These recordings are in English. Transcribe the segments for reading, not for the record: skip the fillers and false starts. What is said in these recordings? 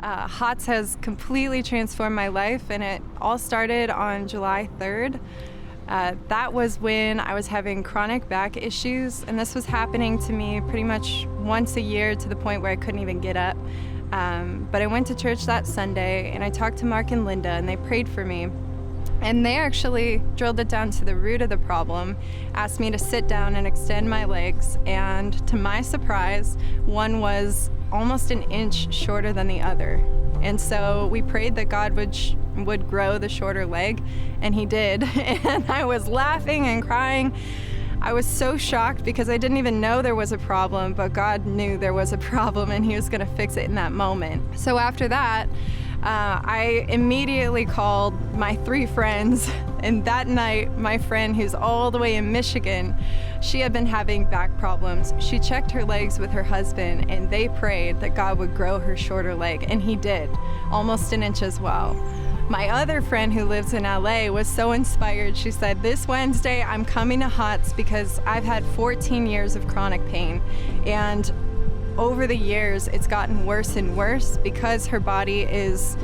HOTS has completely transformed my life, and it all started on July 3rd. That was when I was having chronic back issues, and this was happening to me pretty much once a year to the point where I couldn't even get up. But I went to church that Sunday, and I talked to Mark and Linda, and they prayed for me. And they actually drilled it down to the root of the problem, asked me to sit down and extend my legs, and to my surprise, one was almost an inch shorter than the other. And so we prayed that God would grow the shorter leg, and he did. And I was laughing and crying. I was so shocked because I didn't even know there was a problem, but God knew there was a problem and he was going to fix it in that moment. So after that, I immediately called my 3 friends, and that night, my friend who's all the way in Michigan, she had been having back problems. She checked her legs with her husband, and they prayed that God would grow her shorter leg, and he did, almost an inch as well. My other friend who lives in LA was so inspired. She said, "This Wednesday, I'm coming to HOTS because I've had 14 years of chronic pain, and over the years, it's gotten worse and worse because her body is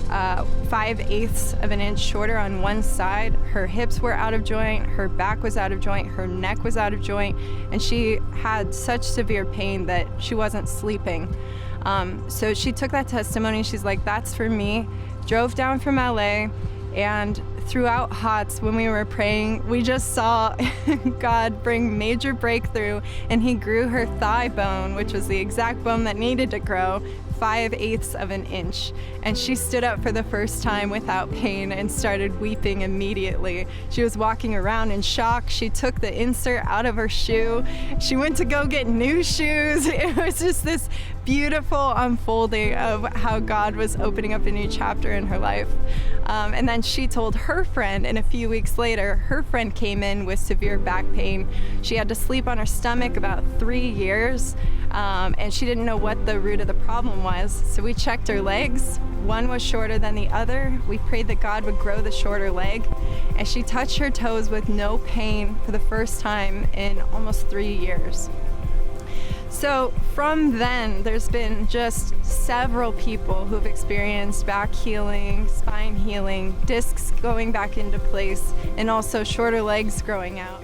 5/8 of an inch shorter on one side. Her hips were out of joint, her back was out of joint, her neck was out of joint, and she had such severe pain that she wasn't sleeping. So she took that testimony. She's like, "That's for me." Drove down from LA, and throughout HOTS, when we were praying, we just saw God bring major breakthrough, and he grew her thigh bone, which was the exact bone that needed to grow, 5/8 of an inch. And she stood up for the first time without pain and started weeping immediately. She was walking around in shock. She took the insert out of her shoe. She went to go get new shoes. It was just this beautiful unfolding of how God was opening up a new chapter in her life. And then she told her friend, and a few weeks later, her friend came in with severe back pain. She had to sleep on her stomach about 3 years, and she didn't know what the root of the problem was. So we checked her legs. One was shorter than the other. We prayed that God would grow the shorter leg, and she touched her toes with no pain for the first time in almost 3 years. So from then, there's been just several people who've experienced back healing, spine healing, discs going back into place, and also shorter legs growing out.